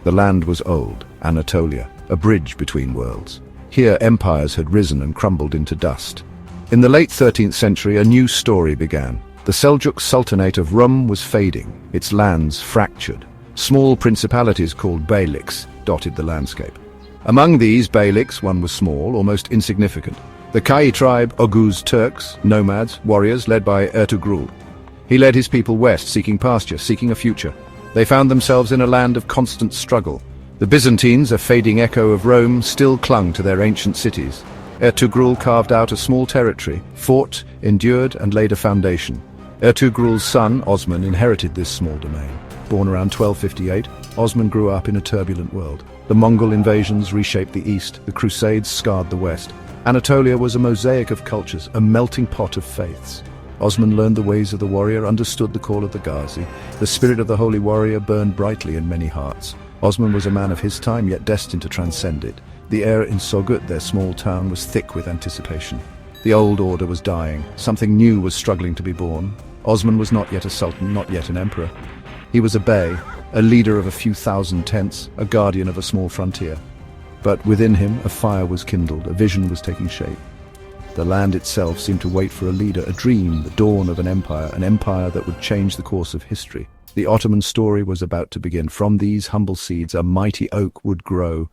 The land was old, Anatolia, a bridge between worlds. Here empires had risen and crumbled into dust. In the late 13th century, a new story began. The Seljuk Sultanate of Rum was fading, its lands fractured. Small principalities called Beyliks dotted the landscape. Among these Beyliks, one was small, almost insignificant. The Kai tribe, Oghuz Turks, nomads, warriors led by Ertugrul. He led his people west, seeking pasture, seeking a future. They found themselves in a land of constant struggle. The Byzantines, a fading echo of Rome, still clung to their ancient cities. Ertugrul carved out a small territory, fought, endured, and laid a foundation. Ertugrul's son, Osman, inherited this small domain. Born around 1258, Osman grew up in a turbulent world. The Mongol invasions reshaped the east, the Crusades scarred the west. Anatolia was a mosaic of cultures, a melting pot of faiths. Osman learned the ways of the warrior, understood the call of the Ghazi. The spirit of the holy warrior burned brightly in many hearts. Osman was a man of his time, yet destined to transcend it. The air in Sogut, their small town, was thick with anticipation. The old order was dying. Something new was struggling to be born. Osman was not yet a sultan, not yet an emperor. He was a bey, a leader of a few thousand tents, a guardian of a small frontier. But within him, a fire was kindled, a vision was taking shape. The land itself seemed to wait for a leader, a dream, the dawn of an empire that would change the course of history. The Ottoman story was about to begin. From these humble seeds, a mighty oak would grow.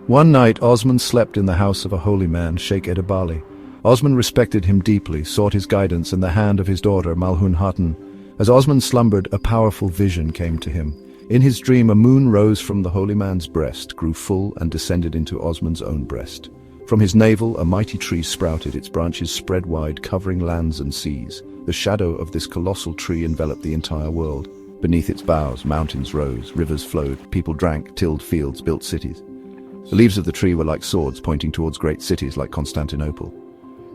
One night, Osman slept in the house of a holy man, Sheikh Edebali. Osman respected him deeply, sought his guidance and the hand of his daughter, Malhun Hatun. As Osman slumbered, a powerful vision came to him. In his dream, a moon rose from the holy man's breast, grew full and descended into Osman's own breast. From his navel, a mighty tree sprouted, its branches spread wide, covering lands and seas. The shadow of this colossal tree enveloped the entire world. Beneath its boughs, mountains rose, rivers flowed, people drank, tilled fields, built cities. The leaves of the tree were like swords pointing towards great cities like Constantinople.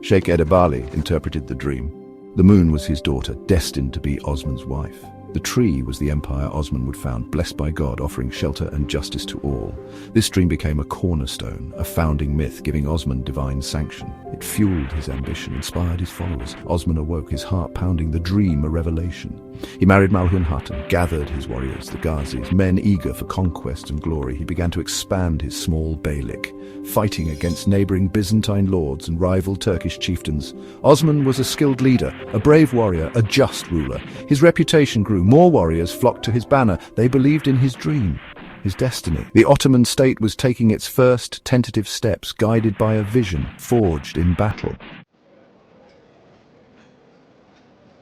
Sheikh Edebali interpreted the dream. The moon was his daughter, destined to be Osman's wife. The tree was the empire Osman would found, blessed by God, offering shelter and justice to all. This dream became a cornerstone, a founding myth, giving Osman divine sanction. It fueled his ambition, inspired his followers. Osman awoke, his heart pounding, the dream a revelation. He married Malhun Hatun, gathered his warriors, the Ghazis, men eager for conquest and glory. He began to expand his small Beylik, fighting against neighboring Byzantine lords and rival Turkish chieftains. Osman was a skilled leader, a brave warrior, a just ruler. His reputation grew. More warriors flocked to his banner. They believed in his dream, his destiny. The Ottoman state was taking its first tentative steps, guided by a vision forged in battle.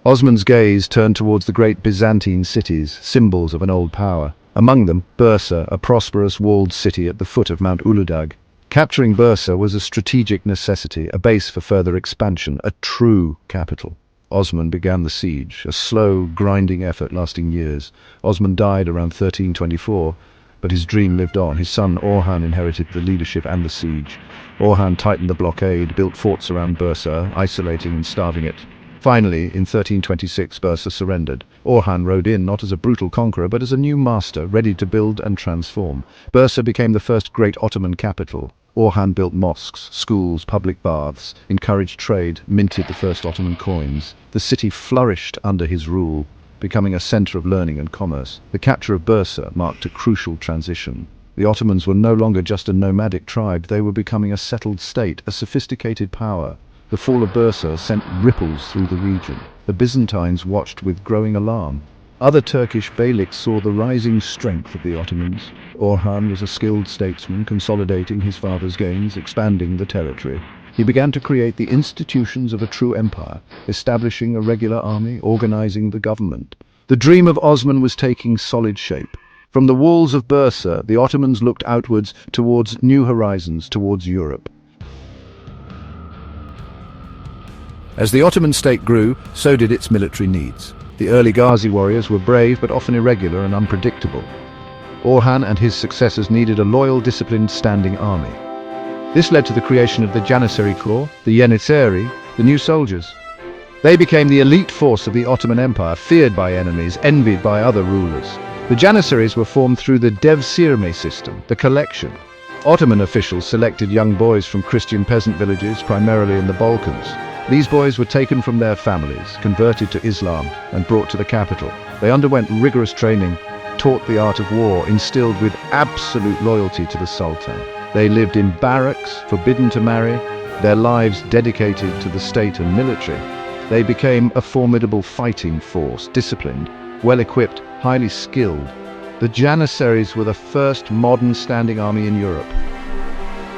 Osman's gaze turned towards the great Byzantine cities, symbols of an old power. Among them, Bursa, a prosperous walled city at the foot of Mount Uludag. Capturing Bursa was a strategic necessity, a base for further expansion, a true capital. Osman began the siege, a slow, grinding effort lasting years. Osman died around 1324, but his dream lived on. His son Orhan inherited the leadership and the siege. Orhan tightened the blockade, built forts around Bursa, isolating and starving it. Finally, in 1326, Bursa surrendered. Orhan rode in not as a brutal conqueror, but as a new master, ready to build and transform. Bursa became the first great Ottoman capital. Orhan built mosques, schools, public baths, encouraged trade, minted the first Ottoman coins. The city flourished under his rule, becoming a center of learning and commerce. The capture of Bursa marked a crucial transition. The Ottomans were no longer just a nomadic tribe, they were becoming a settled state, a sophisticated power. The fall of Bursa sent ripples through the region. The Byzantines watched with growing alarm. Other Turkish beyliks saw the rising strength of the Ottomans. Orhan was a skilled statesman, consolidating his father's gains, expanding the territory. He began to create the institutions of a true empire, establishing a regular army, organizing the government. The dream of Osman was taking solid shape. From the walls of Bursa, the Ottomans looked outwards towards new horizons, towards Europe. As the Ottoman state grew, so did its military needs. The early Ghazi warriors were brave but often irregular and unpredictable. Orhan and his successors needed a loyal, disciplined, standing army. This led to the creation of the Janissary Corps, the Yenissari, the new soldiers. They became the elite force of the Ottoman Empire, feared by enemies, envied by other rulers. The Janissaries were formed through the Devsirme system, the collection. Ottoman officials selected young boys from Christian peasant villages, primarily in the Balkans. These boys were taken from their families, converted to Islam, and brought to the capital. They underwent rigorous training, taught the art of war, instilled with absolute loyalty to the Sultan. They lived in barracks, forbidden to marry, their lives dedicated to the state and military. They became a formidable fighting force, disciplined, well-equipped, highly skilled. The Janissaries were the first modern standing army in Europe.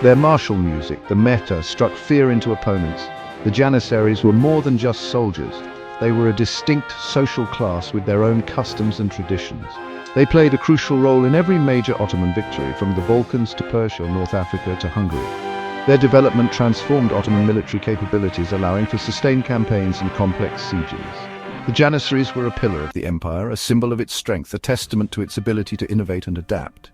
Their martial music, the meta, struck fear into opponents. The Janissaries were more than just soldiers. They were a distinct social class with their own customs and traditions. They played a crucial role in every major Ottoman victory, from the Balkans to Persia, North Africa to Hungary. Their development transformed Ottoman military capabilities, allowing for sustained campaigns and complex sieges. The Janissaries were a pillar of the empire, a symbol of its strength, a testament to its ability to innovate and adapt.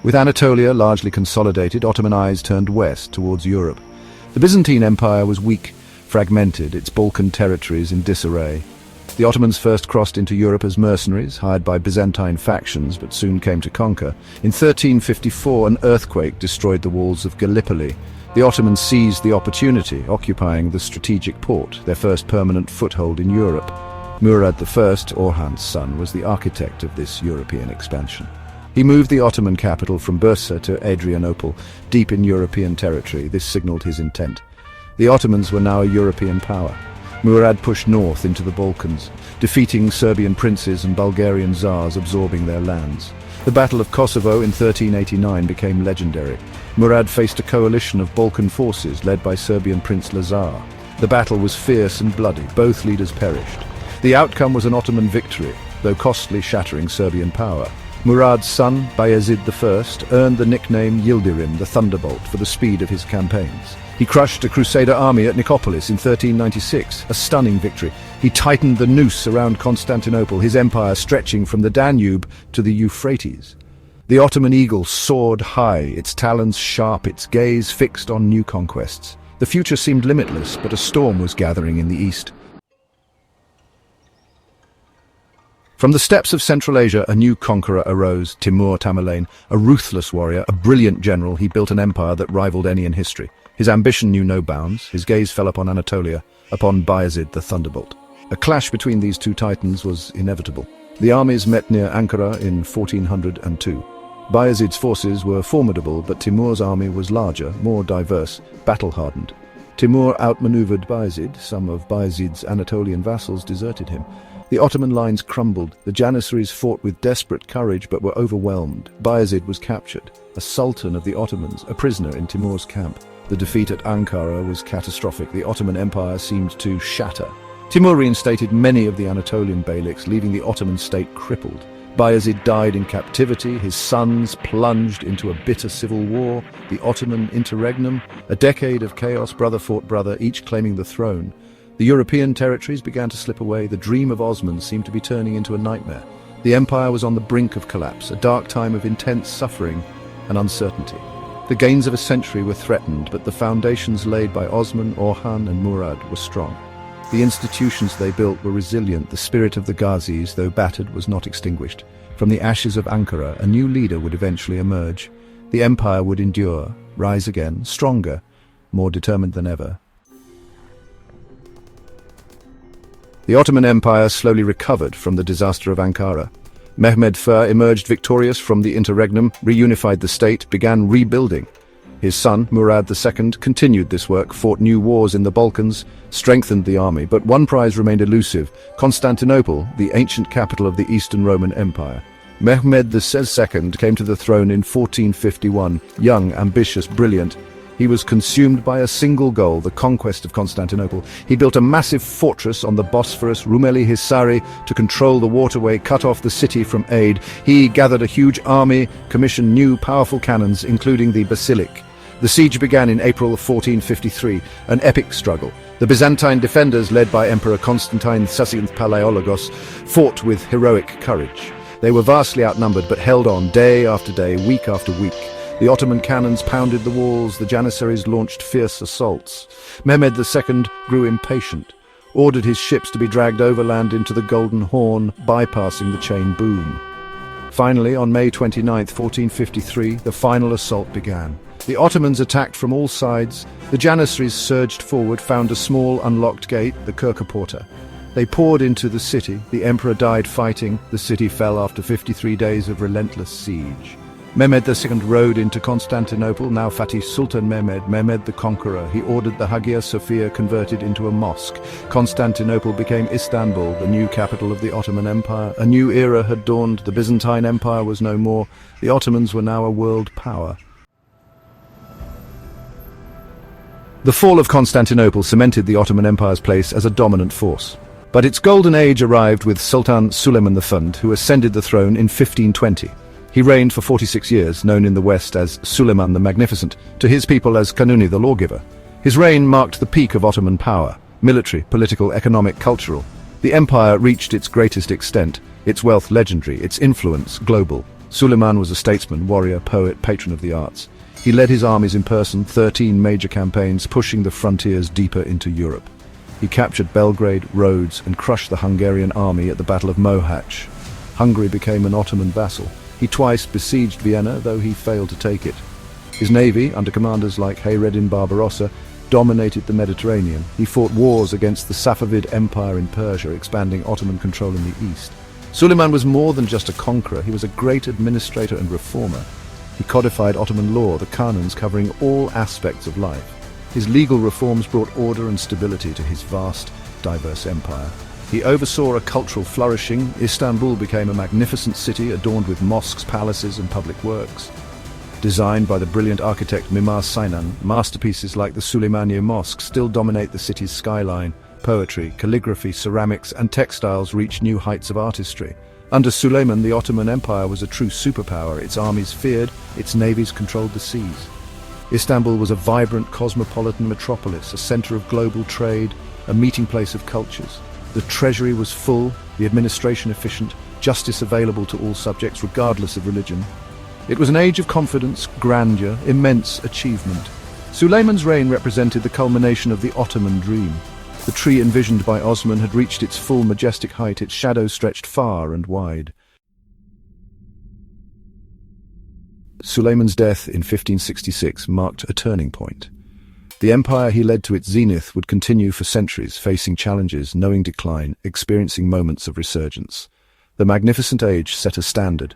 With Anatolia largely consolidated, Ottoman eyes turned west towards Europe. The Byzantine Empire was weak, fragmented, its Balkan territories in disarray. The Ottomans first crossed into Europe as mercenaries, hired by Byzantine factions, but soon came to conquer. In 1354, an earthquake destroyed the walls of Gallipoli. The Ottomans seized the opportunity, occupying the strategic port, their first permanent foothold in Europe. Murad I, Orhan's son, was the architect of this European expansion. He moved the Ottoman capital from Bursa to Adrianople, deep in European territory. This signaled his intent. The Ottomans were now a European power. Murad pushed north into the Balkans, defeating Serbian princes and Bulgarian czars, absorbing their lands. The Battle of Kosovo in 1389 became legendary. Murad faced a coalition of Balkan forces led by Serbian Prince Lazar. The battle was fierce and bloody. Both leaders perished. The outcome was an Ottoman victory, though costly, shattering Serbian power. Murad's son, Bayezid I, earned the nickname Yildirim, the Thunderbolt, for the speed of his campaigns. He crushed a Crusader army at Nicopolis in 1396, a stunning victory. He tightened the noose around Constantinople, his empire stretching from the Danube to the Euphrates. The Ottoman eagle soared high, its talons sharp, its gaze fixed on new conquests. The future seemed limitless, but a storm was gathering in the east. From the steppes of Central Asia, a new conqueror arose, Timur Tamerlane. A ruthless warrior, a brilliant general, he built an empire that rivaled any in history. His ambition knew no bounds. His gaze fell upon Anatolia, upon Bayezid the Thunderbolt. A clash between these two titans was inevitable. The armies met near Ankara in 1402. Bayezid's forces were formidable, but Timur's army was larger, more diverse, battle-hardened. Timur outmaneuvered Bayezid. Some of Bayezid's Anatolian vassals deserted him. The Ottoman lines crumbled. The Janissaries fought with desperate courage but were overwhelmed. Bayezid was captured, a sultan of the Ottomans, a prisoner in Timur's camp. The defeat at Ankara was catastrophic. The Ottoman Empire seemed to shatter. Timur reinstated many of the Anatolian beyliks, leaving the Ottoman state crippled. Bayezid died in captivity. His sons plunged into a bitter civil war. The Ottoman interregnum, a decade of chaos, brother fought brother, each claiming the throne. The European territories began to slip away. The dream of Osman seemed to be turning into a nightmare. The empire was on the brink of collapse, a dark time of intense suffering and uncertainty. The gains of a century were threatened, but the foundations laid by Osman, Orhan and Murad were strong. The institutions they built were resilient. The spirit of the Ghazis, though battered, was not extinguished. From the ashes of Ankara, a new leader would eventually emerge. The empire would endure, rise again, stronger, more determined than ever. The Ottoman Empire slowly recovered from the disaster of Ankara. Mehmed I emerged victorious from the interregnum, reunified the state, began rebuilding. His son, Murad II, continued this work, fought new wars in the Balkans, strengthened the army, but one prize remained elusive: Constantinople, the ancient capital of the Eastern Roman Empire. Mehmed II came to the throne in 1451, young, ambitious, brilliant. He was consumed by a single goal, the conquest of Constantinople. He built a massive fortress on the Bosphorus, Rumeli Hisari, to control the waterway, cut off the city from aid. He gathered a huge army, commissioned new powerful cannons, including the Beylik. The siege began in April of 1453, an epic struggle. The Byzantine defenders, led by Emperor Constantine Palaiologos, fought with heroic courage. They were vastly outnumbered but held on day after day, week after week. The Ottoman cannons pounded the walls, the Janissaries launched fierce assaults. Mehmed II grew impatient, ordered his ships to be dragged overland into the Golden Horn, bypassing the chain boom. Finally, on May 29, 1453, the final assault began. The Ottomans attacked from all sides. The Janissaries surged forward, found a small unlocked gate, the Kirkaporta. They poured into the city. The emperor died fighting. The city fell after 53 days of relentless siege. Mehmed II rode into Constantinople, now Fatih Sultan Mehmed the Conqueror. He ordered the Hagia Sophia converted into a mosque. Constantinople became Istanbul, the new capital of the Ottoman Empire. A new era had dawned. The Byzantine Empire was no more. The Ottomans were now a world power. The fall of Constantinople cemented the Ottoman Empire's place as a dominant force. But its golden age arrived with Sultan Süleyman I, who ascended the throne in 1520. He reigned for 46 years, known in the West as Suleiman the Magnificent, to his people as Kanuni the Lawgiver. His reign marked the peak of Ottoman power, military, political, economic, cultural. The empire reached its greatest extent, its wealth legendary, its influence global. Suleiman was a statesman, warrior, poet, patron of the arts. He led his armies in person, 13 major campaigns, pushing the frontiers deeper into Europe. He captured Belgrade, Rhodes, and crushed the Hungarian army at the Battle of Mohacs. Hungary became an Ottoman vassal. He twice besieged Vienna, though he failed to take it. His navy, under commanders like Hayreddin Barbarossa, dominated the Mediterranean. He fought wars against the Safavid Empire in Persia, expanding Ottoman control in the east. Suleiman was more than just a conqueror. He was a great administrator and reformer. He codified Ottoman law, the canons covering all aspects of life. His legal reforms brought order and stability to his vast, diverse empire. He oversaw a cultural flourishing. Istanbul became a magnificent city adorned with mosques, palaces, and public works. Designed by the brilliant architect Mimar Sinan, masterpieces like the Süleymaniye Mosque still dominate the city's skyline. Poetry, calligraphy, ceramics, and textiles reach new heights of artistry. Under Suleiman, the Ottoman Empire was a true superpower. Its armies feared, its navies controlled the seas. Istanbul was a vibrant cosmopolitan metropolis, a center of global trade, a meeting place of cultures. The treasury was full, the administration efficient, justice available to all subjects regardless of religion. It was an age of confidence, grandeur, immense achievement. Suleiman's reign represented the culmination of the Ottoman dream. The tree envisioned by Osman had reached its full majestic height, its shadow stretched far and wide. Suleiman's death in 1566 marked a turning point. The empire he led to its zenith would continue for centuries, facing challenges, knowing decline, experiencing moments of resurgence. The magnificent age set a standard,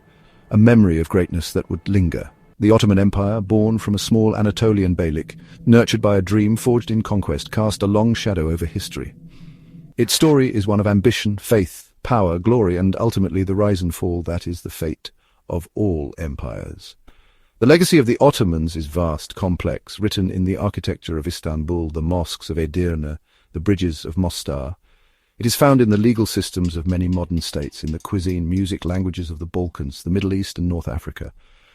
a memory of greatness that would linger. The Ottoman Empire, born from a small Anatolian Beylik, nurtured by a dream forged in conquest, cast a long shadow over history. Its story is one of ambition, faith, power, glory, and ultimately the rise and fall that is the fate of all empires. The legacy of the Ottomans is vast, complex, written in the architecture of Istanbul, the mosques of Edirne, the bridges of Mostar. It is found in the legal systems of many modern states, in the cuisine, music, languages of the Balkans, the Middle East, and North Africa.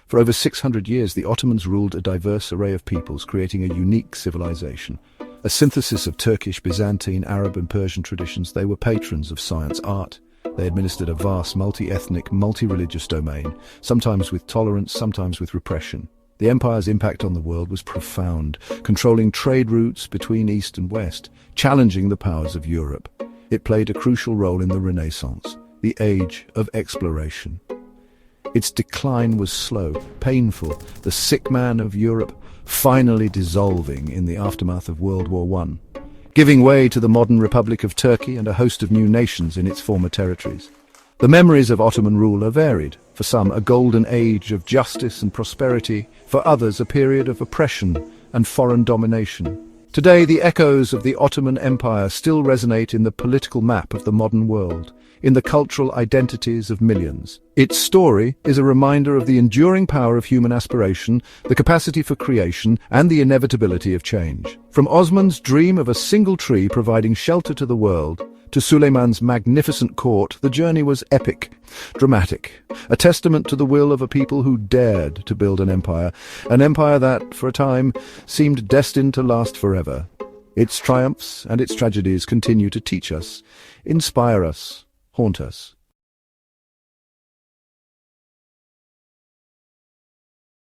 For over 600 years, the Ottomans ruled a diverse array of peoples, creating a unique civilization. A synthesis of Turkish, Byzantine, Arab, and Persian traditions, they were patrons of science, art. They administered a vast, multi-ethnic, multi-religious domain, sometimes with tolerance, sometimes with repression. The empire's impact on the world was profound, controlling trade routes between East and West, challenging the powers of Europe. It played a crucial role in the Renaissance, the age of exploration. Its decline was slow, painful, the sick man of Europe finally dissolving in the aftermath of World War I, giving way to the modern Republic of Turkey and a host of new nations in its former territories. The memories of Ottoman rule are varied. For some, a golden age of justice and prosperity, for others, a period of oppression and foreign domination. Today, the echoes of the Ottoman Empire still resonate in the political map of the modern world, in the cultural identities of millions. Its story is a reminder of the enduring power of human aspiration, the capacity for creation, and the inevitability of change. From Osman's dream of a single tree providing shelter to the world, to Suleiman's magnificent court, the journey was epic, dramatic, a testament to the will of a people who dared to build an empire that, for a time, seemed destined to last forever. Its triumphs and its tragedies continue to teach us, inspire us, haunt us,